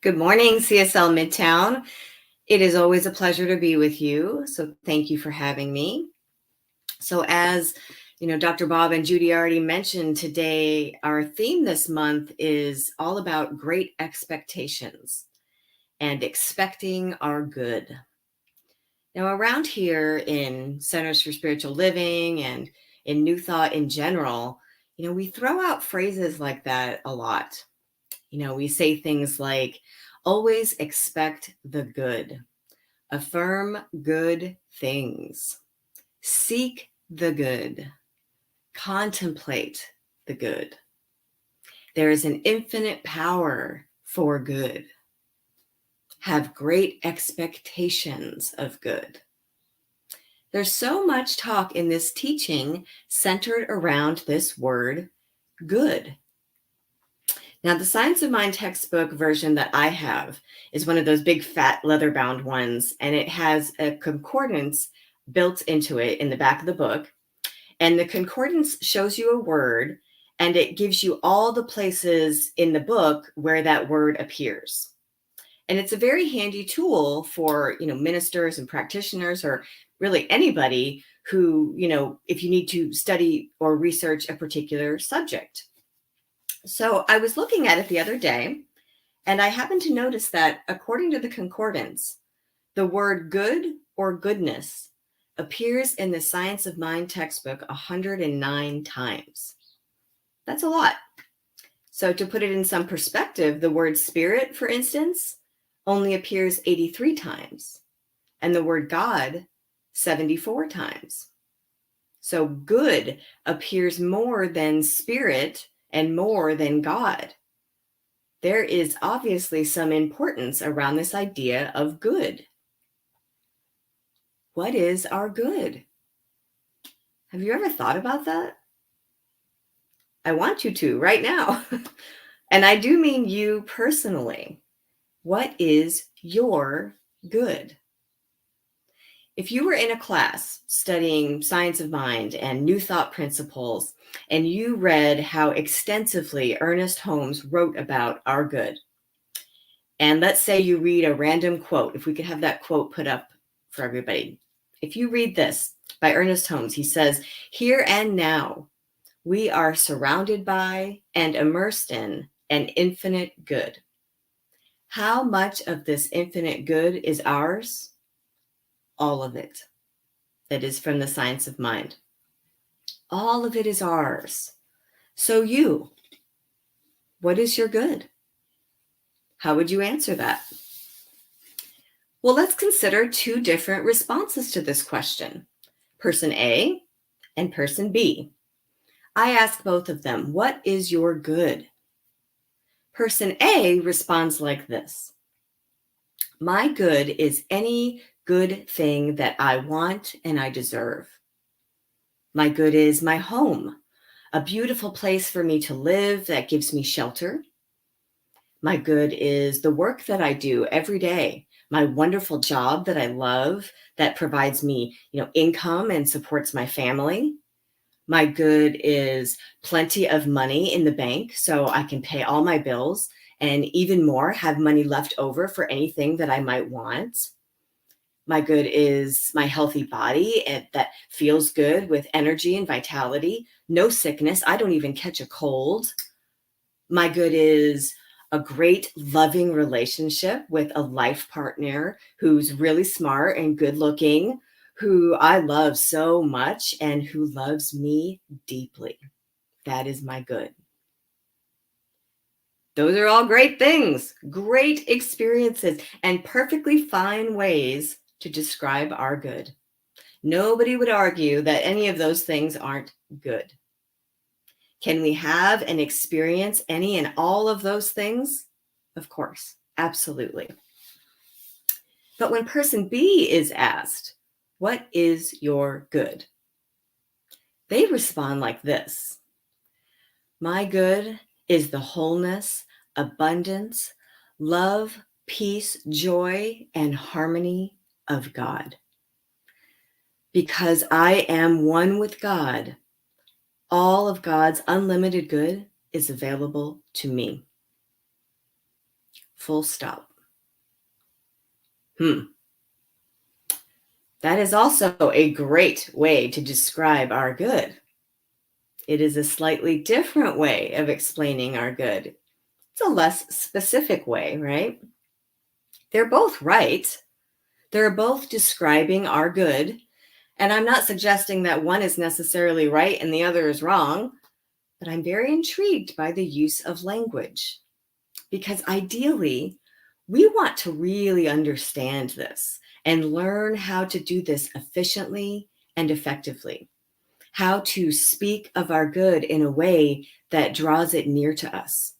Good morning, CSL Midtown. It is always a pleasure to be with you. So thank you for having me. So as you know, Dr. Bob and Judy already mentioned today, our theme this month is all about great expectations and expecting our good. Now, around here in Centers for Spiritual Living and in New Thought in general, we throw out phrases like that a lot. We say things like, always expect the good, affirm good things, seek the good, contemplate the good. There is an infinite power for good. Have great expectations of good. There's so much talk in this teaching centered around this word, good. Now, the Science of Mind textbook version that I have is one of those big fat leather-bound ones, and it has a concordance built into it in the back of the book. And the concordance shows you a word, and it gives you all the places in the book where that word appears. And it's a very handy tool for, ministers and practitioners, or really anybody who, if you need to study or research a particular subject. So I was looking at it the other day, and I happened to notice that according to the concordance, the word good or goodness appears in the Science of Mind textbook 109 times. That's a lot. So to put it in some perspective, the word spirit, for instance, only appears 83 times, and the word God 74 times. So good appears more than spirit and more than God. There is obviously some importance around this idea of good. What is our good? Have you ever thought about that? I want you to right now. And I do mean you personally. What is your good? If you were in a class studying Science of Mind and New Thought principles, and you read how extensively Ernest Holmes wrote about our good, and let's say you read a random quote, if we could have that quote put up for everybody. If you read this by Ernest Holmes, he says, "Here and now, we are surrounded by and immersed in an infinite good. How much of this infinite good is ours? All of it." That is from the Science of Mind. All of it is ours. So what is your good? How would you answer that? Well, let's consider two different responses to this question. Person A and person B. I ask both of them, what is your good? Person A responds like this. My good is any good thing that I want and I deserve. My good is my home, a beautiful place for me to live that gives me shelter. My good is the work that I do every day, my wonderful job that I love that provides me, income and supports my family. My good is plenty of money in the bank so I can pay all my bills and even more, have money left over for anything that I might want. My good is my healthy body that feels good with energy and vitality, no sickness. I don't even catch a cold. My good is a great loving relationship with a life partner who's really smart and good looking, who I love so much and who loves me deeply. That is my good. Those are all great things, great experiences, and perfectly fine ways to describe our good. Nobody would argue that any of those things aren't good. Can we have and experience any and all of those things? Of course, absolutely. But when person B is asked, what is your good? They respond like this. My good is the wholeness, abundance, love, peace, joy, and harmony of God. Because I am one with God, all of God's unlimited good is available to me. Full stop. That is also a great way to describe our good. It is a slightly different way of explaining our good. It's a less specific way, right? They're both right. They're both describing our good. And I'm not suggesting that one is necessarily right and the other is wrong, but I'm very intrigued by the use of language. Because ideally, we want to really understand this and learn how to do this efficiently and effectively. How to speak of our good in a way that draws it near to us.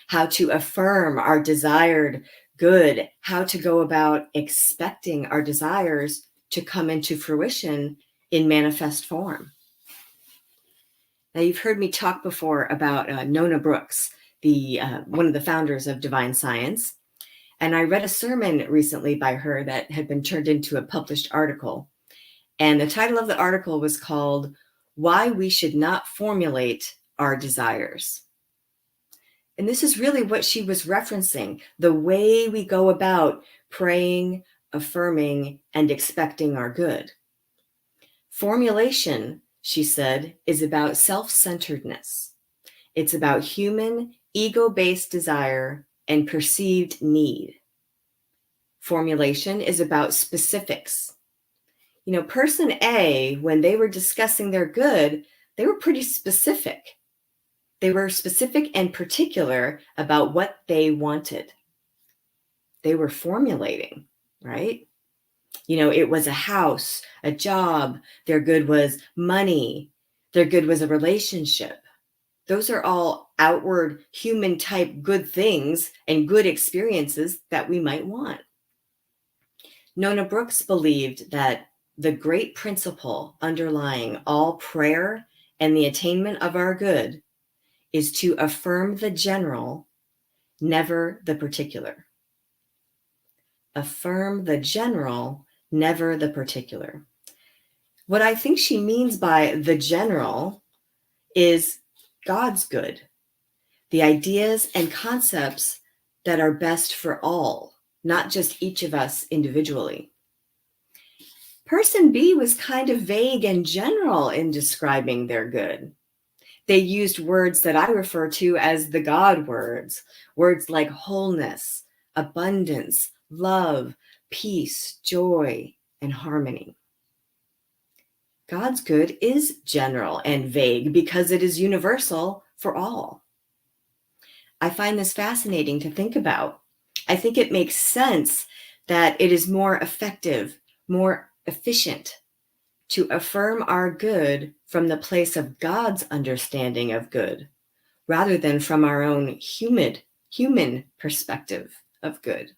How to affirm our desired good. How to go about expecting our desires to come into fruition in manifest form. Now, you've heard me talk before about Nona Brooks, one of the founders of Divine Science. And I read a sermon recently by her that had been turned into a published article. And the title of the article was called, Why We Should Not Formulate Our Desires. And this is really what she was referencing, the way we go about praying, affirming, and expecting our good. Formulation, she said, is about self-centeredness. It's about human, ego-based desire and perceived need. Formulation is about specifics. Person A, when they were discussing their good, they were pretty specific. They were specific and particular about what they wanted. They were formulating, right? It was a house, a job. Their good was money. Their good was a relationship. Those are all outward human type good things and good experiences that we might want. Nona Brooks believed that the great principle underlying all prayer and the attainment of our good is to affirm the general, never the particular. Affirm the general, never the particular. What I think she means by the general is God's good, the ideas and concepts that are best for all, not just each of us individually. Person B was kind of vague and general in describing their good. They used words that I refer to as the God words, words like wholeness, abundance, love, peace, joy, and harmony. God's good is general and vague because it is universal for all. I find this fascinating to think about. I think it makes sense that it is more effective, more efficient to affirm our good from the place of God's understanding of good, rather than from our own human perspective of good.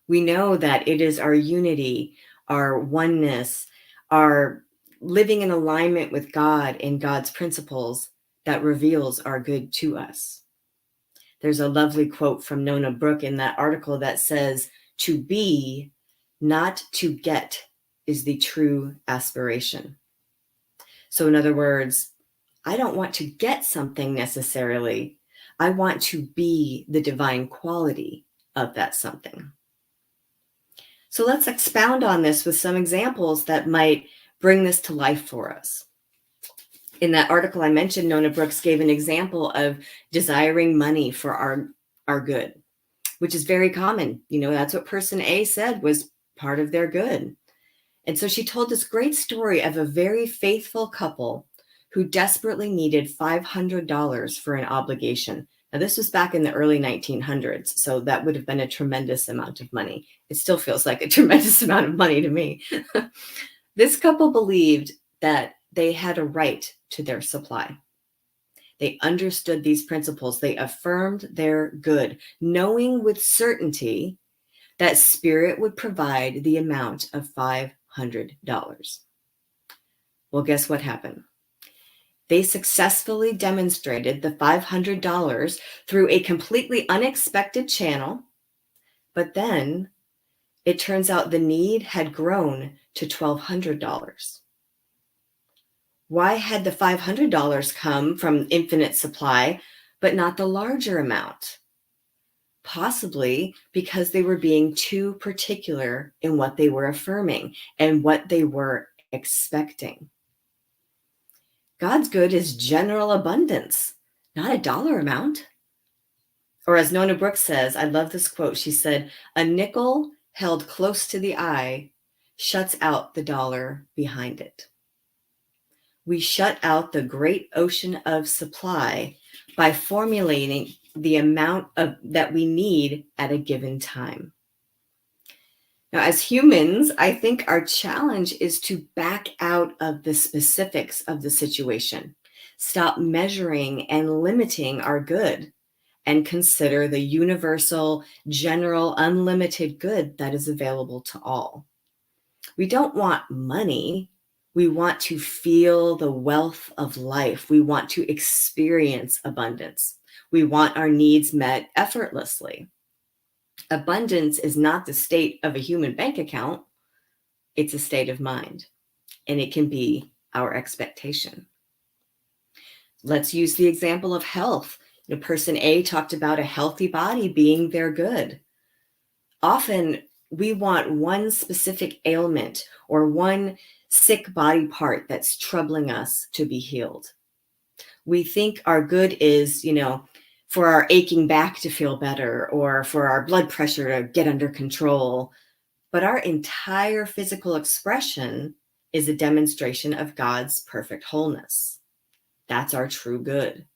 We know that it is our unity, our oneness, our living in alignment with God and God's principles that reveals our good to us. There's a lovely quote from Nona Brooks in that article that says, "To be, not to get, is the true aspiration." So in other words, I don't want to get something necessarily. I want to be the divine quality of that something. So let's expound on this with some examples that might bring this to life for us. In that article I mentioned, Nona Brooks gave an example of desiring money for our good, which is very common. That's what person A said was part of their good. And so she told this great story of a very faithful couple who desperately needed $500 for an obligation. Now, this was back in the early 1900s, so that would have been a tremendous amount of money. It still feels like a tremendous amount of money to me. This couple believed that they had a right to their supply. They understood these principles. They affirmed their good, knowing with certainty that Spirit would provide the amount of $500. Well, guess what happened? They successfully demonstrated the $500 through a completely unexpected channel, but then it turns out the need had grown to $1,200. Why had the $500 come from infinite supply, but not the larger amount? possibly because they were being too particular in what they were affirming and what they were expecting. God's good is general abundance, not a dollar amount. Or as Nona Brooks says, I love this quote. She said, "A nickel held close to the eye shuts out the dollar behind it." We shut out the great ocean of supply by formulating the amount that we need at a given time. Now, as humans, I think our challenge is to back out of the specifics of the situation, stop measuring and limiting our good, and consider the universal, general, unlimited good that is available to all. We don't want money. We want to feel the wealth of life. We want to experience abundance. We want our needs met effortlessly. Abundance is not the state of a human bank account. It's a state of mind, and it can be our expectation. Let's use the example of health. Person A talked about a healthy body being their good. Often we want one specific ailment or one sick body part that's troubling us to be healed. We think our good is, for our aching back to feel better or for our blood pressure to get under control. But our entire physical expression is a demonstration of God's perfect wholeness. That's our true good.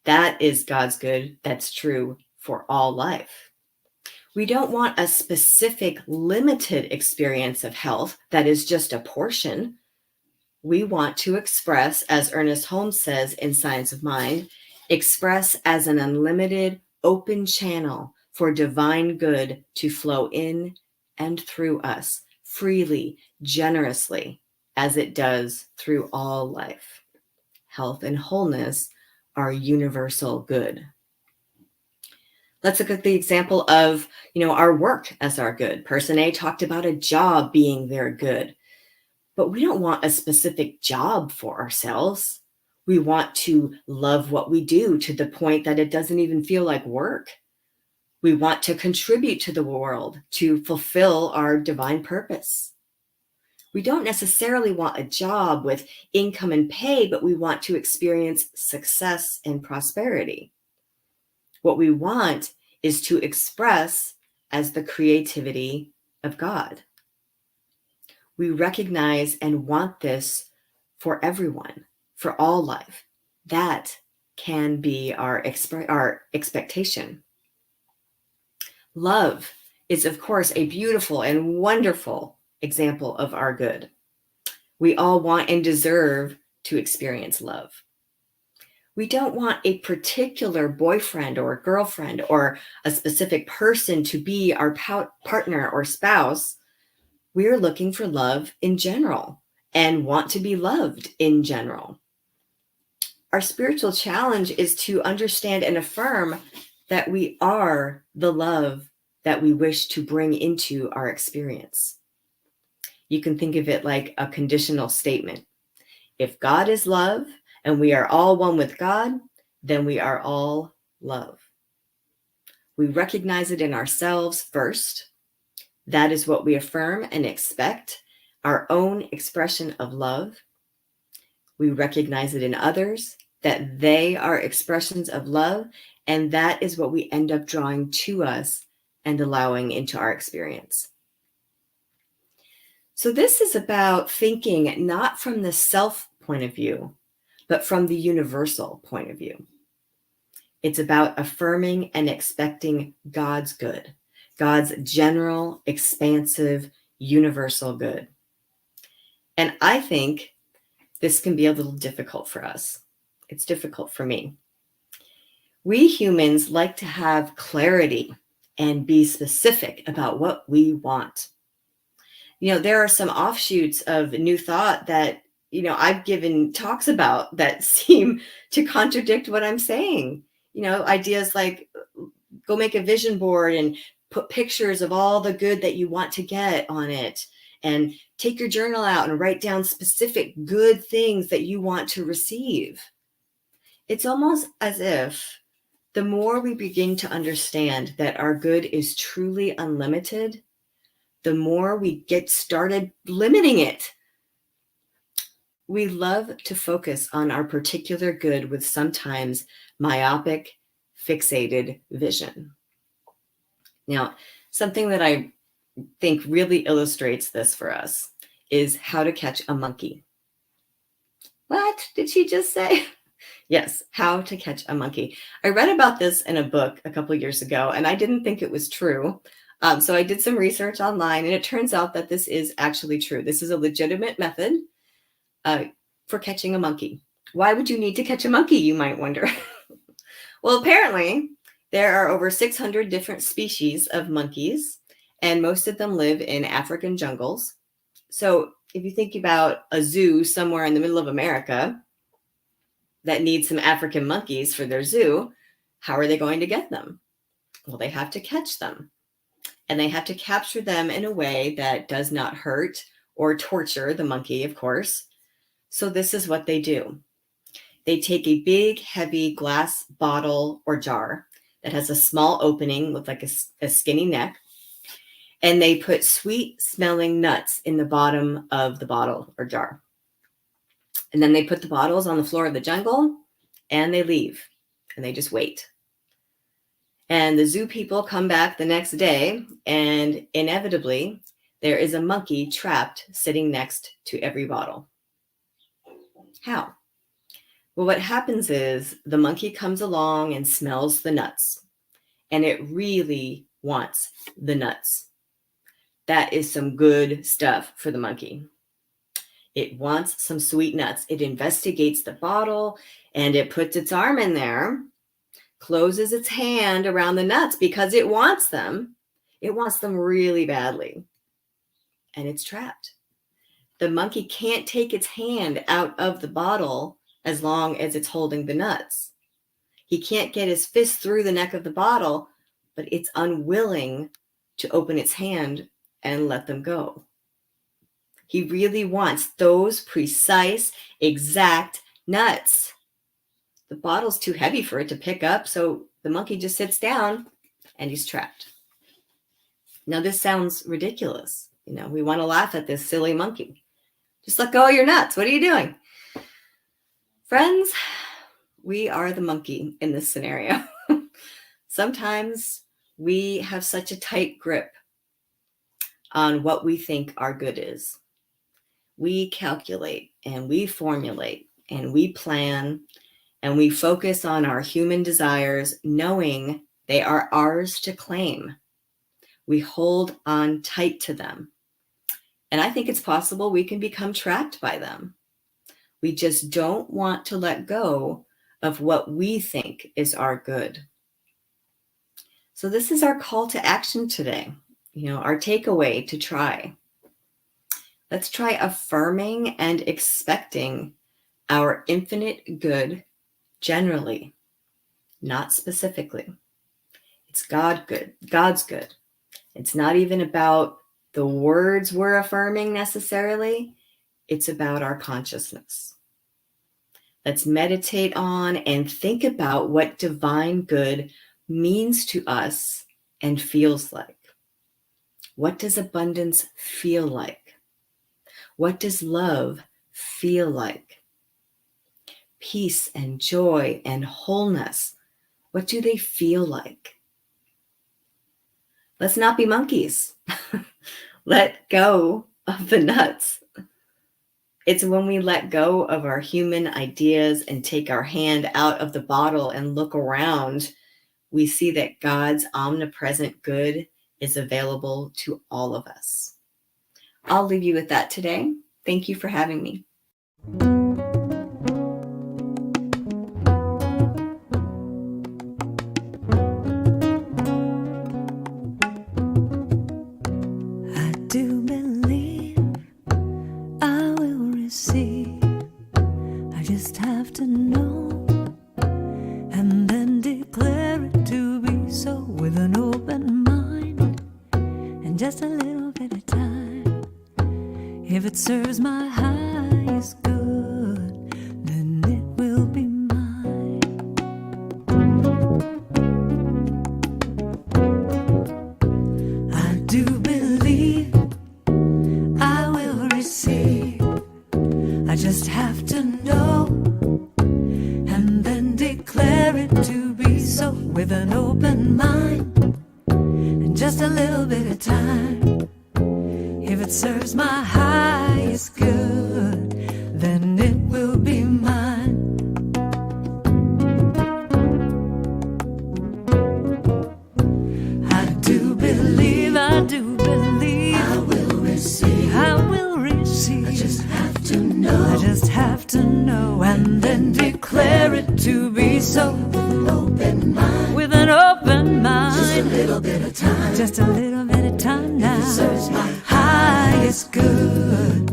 That is God's good that's true for all life. We don't want a specific limited experience of health that is just a portion. We want to express, as Ernest Holmes says in Science of Mind, express as an unlimited open channel for divine good to flow in and through us freely, generously, as it does through all life. Health and wholeness are universal good. Let's look at the example of, our work as our good. Person A talked about a job being their good, but we don't want a specific job for ourselves. We want to love what we do to the point that it doesn't even feel like work. We want to contribute to the world to fulfill our divine purpose. We don't necessarily want a job with income and pay, but we want to experience success and prosperity. What we want is to express as the creativity of God. We recognize and want this for everyone, for all life. That can be our expectation. Love is, of course, a beautiful and wonderful example of our good. We all want and deserve to experience love. We don't want a particular boyfriend or girlfriend or a specific person to be our partner or spouse. We're looking for love in general and want to be loved in general. Our spiritual challenge is to understand and affirm that we are the love that we wish to bring into our experience. You can think of it like a conditional statement. If God is love and we are all one with God, then we are all love. We recognize it in ourselves first. That is what we affirm and expect, our own expression of love. We recognize it in others, that they are expressions of love, and that is what we end up drawing to us and allowing into our experience. So this is about thinking not from the self point of view, but from the universal point of view. It's about affirming and expecting God's good, God's general, expansive, universal good. And I think this can be a little difficult for us. It's difficult for me. We humans like to have clarity and be specific about what we want. There are some offshoots of New Thought that, I've given talks about that seem to contradict what I'm saying. Ideas like go make a vision board and put pictures of all the good that you want to get on it, and take your journal out and write down specific good things that you want to receive. It's almost as if the more we begin to understand that our good is truly unlimited, the more we get started limiting it. We love to focus on our particular good with sometimes myopic, fixated vision. Now, something that I think really illustrates this for us is how to catch a monkey. What did she just say? Yes, how to catch a monkey. I read about this in a book a couple of years ago, and I didn't think it was true. So I did some research online, and it turns out that this is actually true. This is a legitimate method for catching a monkey. Why would you need to catch a monkey, you might wonder? Well, apparently, there are over 600 different species of monkeys, and most of them live in African jungles. So if you think about a zoo somewhere in the middle of America that needs some African monkeys for their zoo, how are they going to get them? Well, they have to catch them, and they have to capture them in a way that does not hurt or torture the monkey, of course. So this is what they do. They take a big, heavy glass bottle or jar that has a small opening with like a skinny neck, and they put sweet-smelling nuts in the bottom of the bottle or jar. And then they put the bottles on the floor of the jungle, and they leave, and they just wait. And the zoo people come back the next day, and inevitably, there is a monkey trapped sitting next to every bottle. How? Well, what happens is the monkey comes along and smells the nuts, and it really wants the nuts. That is some good stuff for the monkey. It wants some sweet nuts. It investigates the bottle, and it puts its arm in there, closes its hand around the nuts because it wants them. It wants them really badly, and it's trapped. The monkey can't take its hand out of the bottle as long as it's holding the nuts. He can't get his fist through the neck of the bottle, but it's unwilling to open its hand and let them go. He really wants those precise, exact nuts. The bottle's too heavy for it to pick up, so the monkey just sits down and he's trapped. Now, this sounds ridiculous. We want to laugh at this silly monkey. Just let go of your nuts. What are you doing? Friends, we are the monkey in this scenario. Sometimes we have such a tight grip on what we think our good is. We calculate and we formulate and we plan and we focus on our human desires, knowing they are ours to claim. We hold on tight to them. And I think it's possible we can become trapped by them. We just don't want to let go of what we think is our good. So this is our call to action today. Our takeaway to try. Let's try affirming and expecting our infinite good generally, not specifically. It's God's good. It's not even about the words we're affirming necessarily. It's about our consciousness. Let's meditate on and think about what divine good means to us and feels like. What does abundance feel like? What does love feel like? Peace and joy and wholeness, what do they feel like? Let's not be monkeys. Let go of the nuts. It's when we let go of our human ideas and take our hand out of the bottle and look around, we see that God's omnipresent good is available to all of us. I'll leave you with that today. Thank you for having me. I do believe I will receive. I just have to know and then declare it to be so with an open mind and just a little bit of time. If it serves my highest good, then it will be mine. to be so, with an open mind and just a little bit of time. If it serves my highest good, then it will be mine. I do believe I will receive. I will receive. I just have to know. I just have to know, and then declare it to be so. With an open mind. With an open mind. Just a little bit of time. Just a little bit of time now. If it serves my highest good,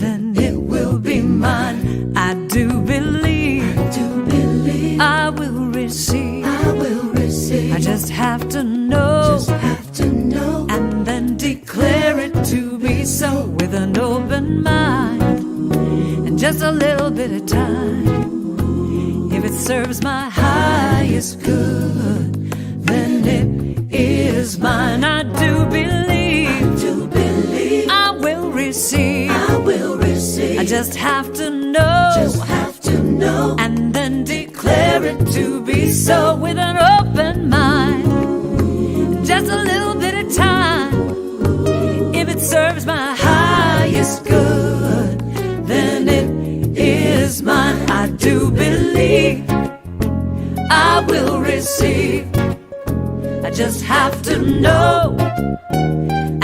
then it will be mine. I do believe. I do believe. I will receive. I will receive. I just have to know. Just have to know. And then declare it to be so, with an open mind and just a little bit of time. If it serves my highest good, then it is mine. I do believe. I do believe. I will receive. I will receive. I just have to know. Just have to know. And then declare it to be so, with an open mind. Just a little bit of time. If it serves my highest good, then it is mine. I do believe. I will receive. I just have to know,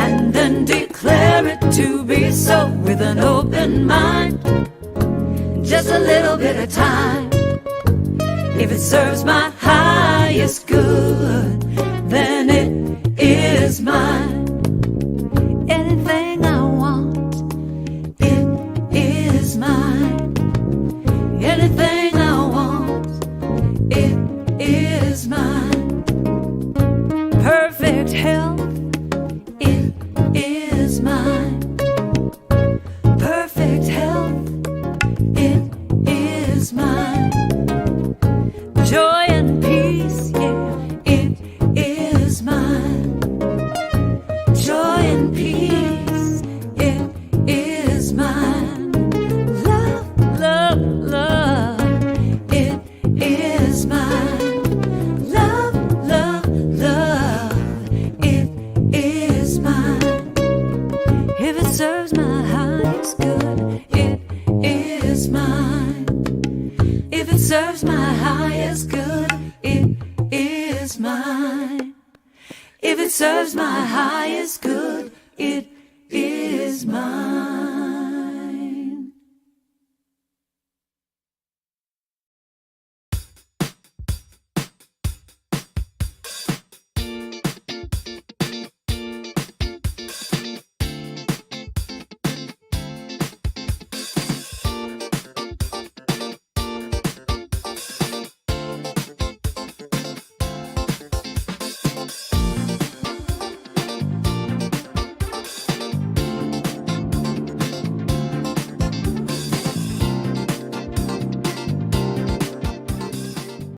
and then declare it to be so, with an open mind. Just a little bit of time. If it serves my highest good, then it is mine. Anything I want, it is mine. Anything I want, it is mine. Perfect health, it is mine. Perfect health, it is mine. Joy and peace, yeah, it is mine. Joy and peace, it is mine. Love, love, love, it is mine. Love, love, love, it is mine. If it serves my highest good, it is mine. If it serves my highest good, it is mine. If it serves my highest good, it is mine.